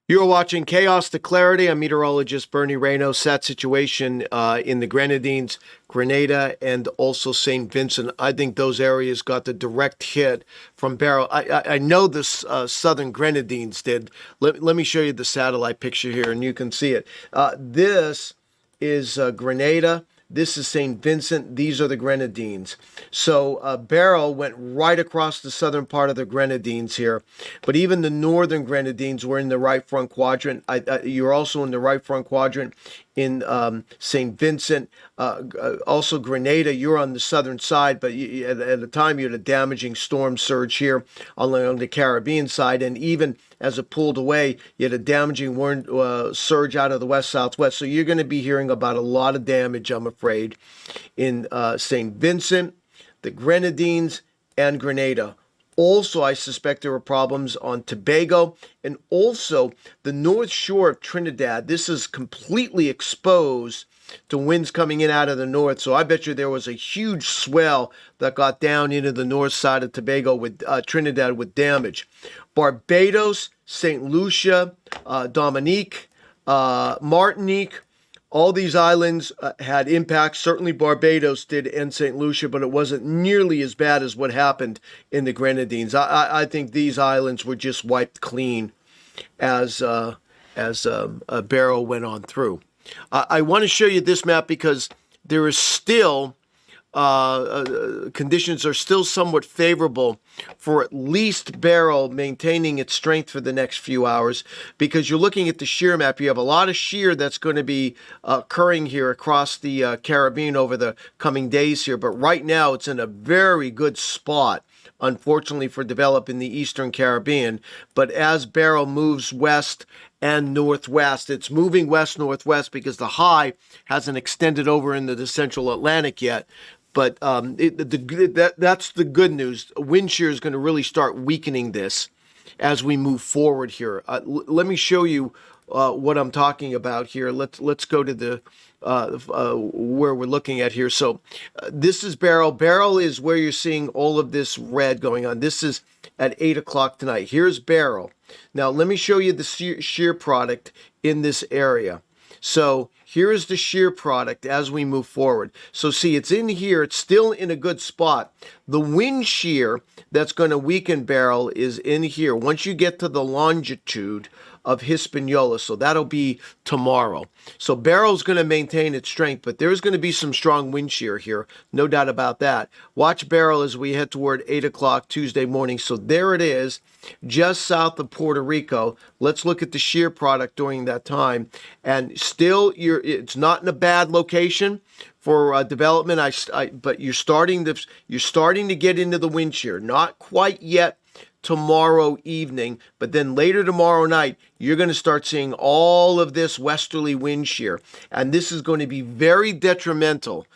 You're watching Chaos to Clarity. I'm meteorologist Bernie Rayno. Sat situation in the Grenadines, Grenada, and also St. Vincent. I think those areas got the direct hit from Beryl. I know the southern Grenadines did. Let me show you the satellite picture here, and you can see it. This is Grenada. This is St. Vincent. These are the Grenadines. So Beryl went right across the southern part of the Grenadines here. But even the northern Grenadines were in the right front quadrant. You're also in the right front quadrant in St. Vincent. Also Grenada, you're on the southern side, but at the time you had a damaging storm surge here along the Caribbean side. And even as it pulled away, you had a damaging surge out of the west-southwest. So you're going to be hearing about a lot of damage, I'm afraid, in St. Vincent, the Grenadines, and Grenada. Also, I suspect there were problems on Tobago and also the north shore of Trinidad. This is completely exposed to winds coming in out of the north. So I bet you there was a huge swell that got down into the north side of Tobago with Trinidad with damage. Barbados, St. Lucia, Dominique, Martinique, all these islands had impacts. Certainly Barbados did and St. Lucia, but it wasn't nearly as bad as what happened in the Grenadines. I think these islands were just wiped clean as a Beryl went on through. I want to show you this map because there is still conditions are still somewhat favorable for at least Beryl maintaining its strength for the next few hours, because you're looking at the shear map. You have a lot of shear that's going to be occurring here across the Caribbean over the coming days here, but right now it's in a very good spot, unfortunately, for developing the Eastern Caribbean. But as Beryl moves west and northwest, it's moving west-northwest because the high hasn't extended over into the central Atlantic yet. But that's the good news. Wind shear is going to really start weakening this as we move forward here. Let me show you what I'm talking about here. Let's go to the where we're looking at here. So this is Beryl. Beryl is where you're seeing all of this red going on. This is at 8 o'clock tonight. Here's Beryl. Now let me show you the shear product in this area. So here is the shear product as we move forward. So see, it's in here. It's still in a good spot. The wind shear that's going to weaken Beryl is in here. Once you get to the longitude of Hispaniola, so that'll be tomorrow. So Beryl's going to maintain its strength, but there's going to be some strong wind shear here, no doubt about that. Watch Beryl as we head toward 8 o'clock Tuesday morning. So there it is, just south of Puerto Rico. Let's look at the shear product during that time. And still, it's not in a bad location for development. But you're starting to get into the wind shear. Not quite yet tomorrow evening, but then later tomorrow night, you're going to start seeing all of this westerly wind shear. And this is going to be very detrimental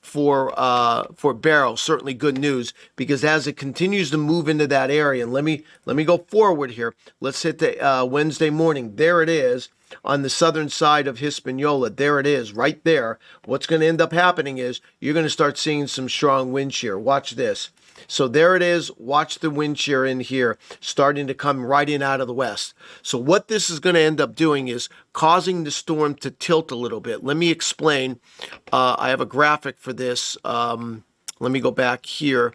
for Beryl. Certainly good news, because as it continues to move into that area, and let me go forward here. Let's hit the Wednesday morning. There it is on the southern side of Hispaniola. There it is right there. What's going to end up happening is you're going to start seeing some strong wind shear. Watch this. So there it is. Watch the wind shear in here starting to come right in out of the west. So what this is going to end up doing is causing the storm to tilt a little bit. Let me explain. I have a graphic for this. Let me go back here,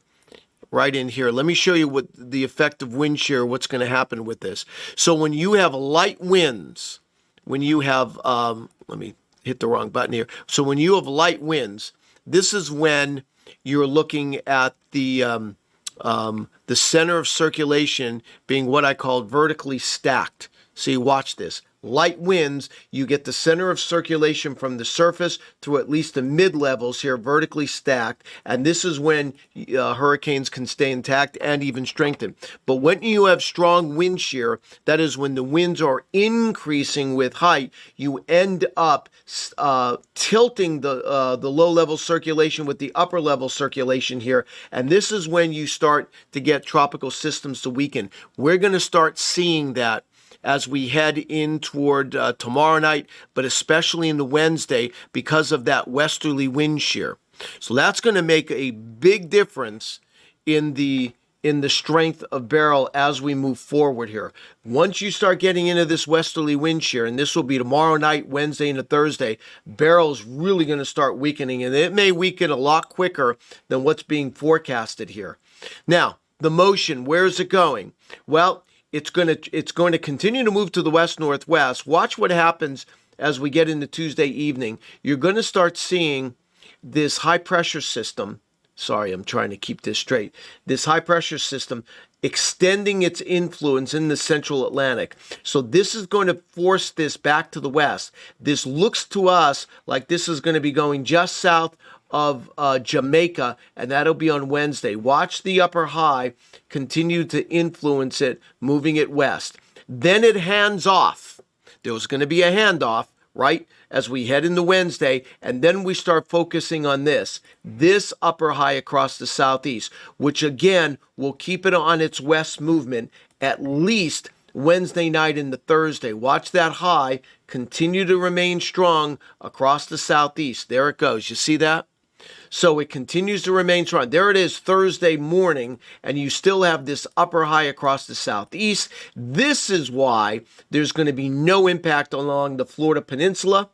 right in here. Let me show you what the effect of wind shear, what's going to happen with this. So when you have light winds, when you have, let me hit the wrong button here. So when you have light winds, this is when you're looking at the center of circulation being what I call vertically stacked. See, watch this. Light winds, you get the center of circulation from the surface through at least the mid-levels here, vertically stacked, and this is when hurricanes can stay intact and even strengthen. But when you have strong wind shear, that is when the winds are increasing with height, you end up tilting the low-level circulation with the upper-level circulation here, and this is when you start to get tropical systems to weaken. We're going to start seeing that as we head in toward tomorrow night, but especially into Wednesday because of that westerly wind shear. So that's going to make a big difference in the in the strength of Beryl as we move forward here. Once you start getting into this westerly wind shear, and this will be tomorrow night, Wednesday, and Thursday, Beryl's really going to start weakening, and it may weaken a lot quicker than what's being forecasted here. Now, the motion, where's it going? Well, it's going to continue to move to the west-northwest. Watch what happens as we get into Tuesday evening. You're going to start seeing this high-pressure system. Sorry, I'm trying to keep this straight. This high-pressure system extending its influence in the central Atlantic. So this is going to force this back to the west. This looks to us like this is going to be going just south of Jamaica, and that'll be on Wednesday. Watch the upper high continue to influence it, moving it west. Then it hands off. There's going to be a handoff, right, as we head into Wednesday, and then we start focusing on this upper high across the southeast, which again will keep it on its west movement at least Wednesday night into Thursday. Watch that high continue to remain strong across the southeast. There it goes. You see that? So it continues to remain strong. There it is Thursday morning, and you still have this upper high across the southeast. This is why there's going to be no impact along the Florida Peninsula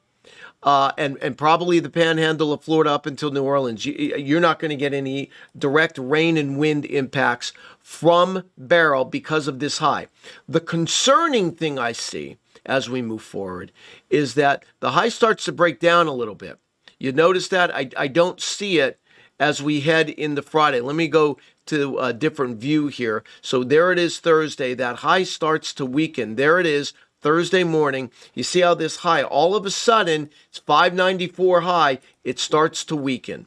and probably the panhandle of Florida up until New Orleans. You're not going to get any direct rain and wind impacts from Beryl because of this high. The concerning thing I see as we move forward is that the high starts to break down a little bit. You notice that? I don't see it as we head into Friday. Let me go to a different view here. So there it is Thursday. That high starts to weaken. There it is Thursday morning. You see how this high, all of a sudden, it's 594 high. It starts to weaken.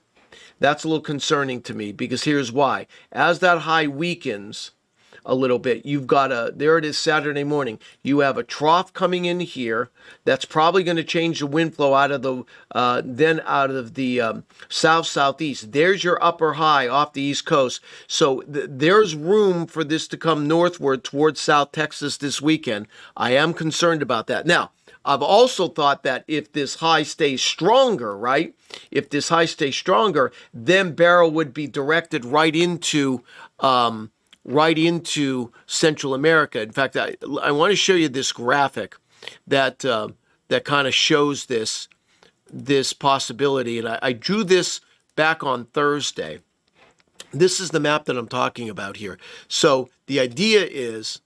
That's a little concerning to me because here's why. As that high weakens a little bit, you've got there it is Saturday morning. You have a trough coming in here that's probably going to change the wind flow out of the south-southeast. There's your upper high off the East Coast. So there's room for this to come northward towards South Texas this weekend. I am concerned about that. Now, I've also thought that if this high stays stronger, right? If this high stays stronger, then Beryl would be directed right into Central America. In fact, I want to show you this graphic that kind of shows this possibility. And I drew this back on Thursday. This is the map that I'm talking about here. So the idea is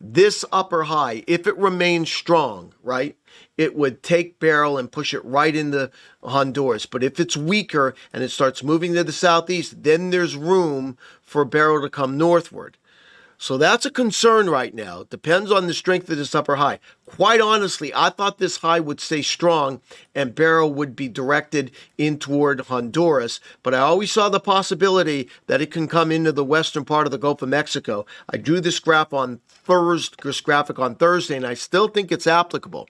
this upper high, if it remains strong, right, it would take Beryl and push it right into Honduras. But if it's weaker and it starts moving to the southeast, then there's room for Beryl to come northward. So that's a concern right now. It depends on the strength of this upper high. Quite honestly, I thought this high would stay strong and Beryl would be directed in toward Honduras, but I always saw the possibility that it can come into the western part of the Gulf of Mexico. I drew this graphic on Thursday, and I still think it's applicable.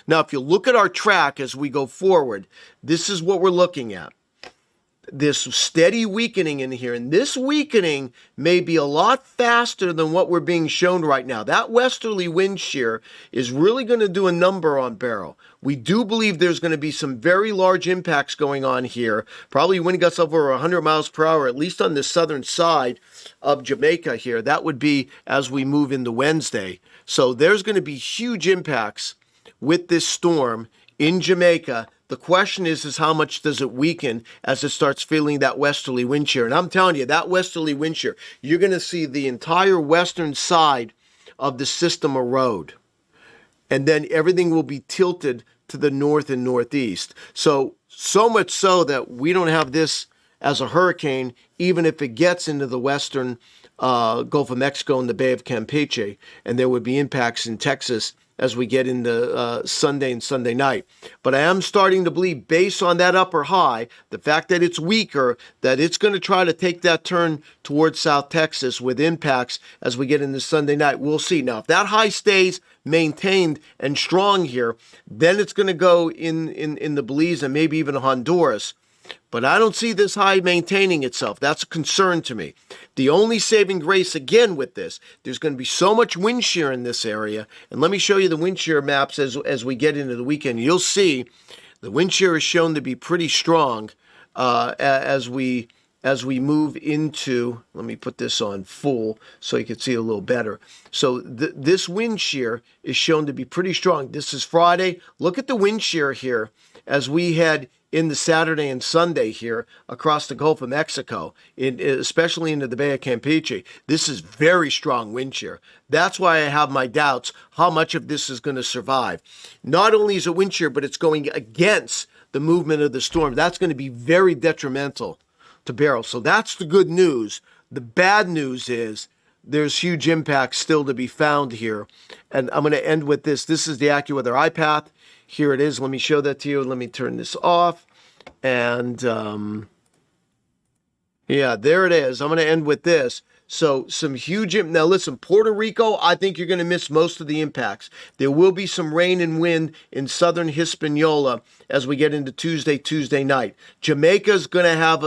Now, if you look at our track as we go forward, this is what we're looking at. This steady weakening in here, and this weakening may be a lot faster than what we're being shown right now. That westerly wind shear is really going to do a number on Beryl. We do believe there's going to be some very large impacts going on here, probably wind gusts over 100 miles per hour, at least on the southern side of Jamaica here. That would be as we move into Wednesday. So there's going to be huge impacts with this storm in Jamaica. The question is how much does it weaken as it starts feeling that westerly wind shear? And I'm telling you, that westerly wind shear, you're going to see the entire western side of the system erode. And then everything will be tilted to the north and northeast. So much so that we don't have this as a hurricane, even if it gets into the western Gulf of Mexico and the Bay of Campeche. And there would be impacts in Texas as we get into Sunday and Sunday night. But I am starting to believe, based on that upper high, the fact that it's weaker, that it's going to try to take that turn towards South Texas with impacts as we get into Sunday night. We'll see. Now, if that high stays maintained and strong here, then it's going to go in the Belize and maybe even Honduras. But I don't see this high maintaining itself. That's a concern to me. The only saving grace, again, with this, there's going to be so much wind shear in this area. And let me show you the wind shear maps as we get into the weekend. You'll see the wind shear is shown to be pretty strong as we as we move into, let me put this on full so you can see it a little better. So this wind shear is shown to be pretty strong. This is Friday. Look at the wind shear here as we head in the Saturday and Sunday here across the Gulf of Mexico, especially into the Bay of Campeche. This is very strong wind shear. That's why I have my doubts how much of this is going to survive. Not only is it wind shear, but it's going against the movement of the storm. That's going to be very detrimental to Beryl. So that's the good news. The bad news is there's huge impacts still to be found here. And I'm going to end with this. This is the AccuWeather iPath. Here it is. Let me show that to you. Let me turn this off. And yeah, there it is. I'm going to end with this. So some huge, now listen, Puerto Rico, I think you're going to miss most of the impacts. There will be some rain and wind in southern Hispaniola as we get into Tuesday night. Jamaica's going to have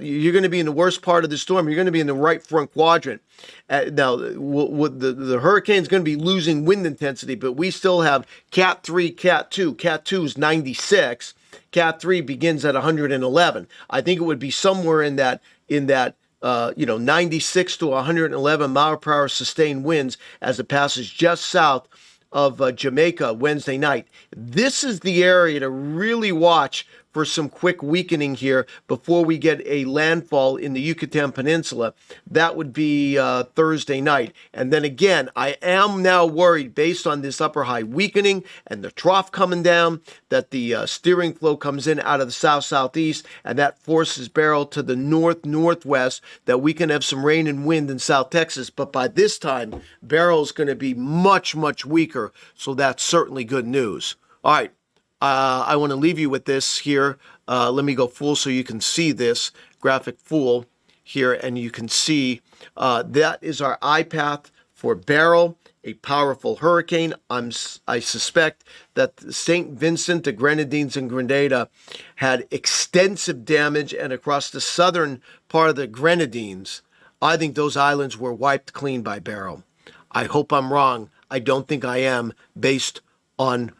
you're going to be in the worst part of the storm. You're going to be in the right front quadrant. Now, the hurricane's going to be losing wind intensity, but we still have Cat 3, Cat 2. Cat 2 is 96. Cat 3 begins at 111. I think it would be somewhere in that 96 to 111 mile per hour sustained winds as it passes just south of Jamaica Wednesday night. This is the area to really watch for some quick weakening here before we get a landfall in the Yucatan Peninsula. That would be Thursday night. And then again, I am now worried based on this upper high weakening and the trough coming down that the steering flow comes in out of the south-southeast, and that forces Beryl to the north-northwest, that we can have some rain and wind in South Texas. But by this time, Beryl's going to be much, much weaker. So that's certainly good news. All right. I want to leave you with this here. Let me go full so you can see this graphic full here, and you can see that is our iPath for Beryl, a powerful hurricane. I suspect that St. Vincent, the Grenadines, and Grenada had extensive damage, and across the southern part of the Grenadines, I think those islands were wiped clean by Beryl. I hope I'm wrong. I don't think I am, based on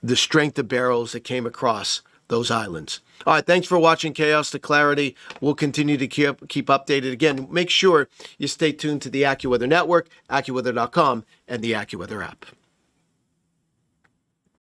the strength of Beryls that came across those islands. All right, thanks for watching Chaos to Clarity. We'll continue to keep updated. Again, make sure you stay tuned to the AccuWeather Network, AccuWeather.com, and the AccuWeather app.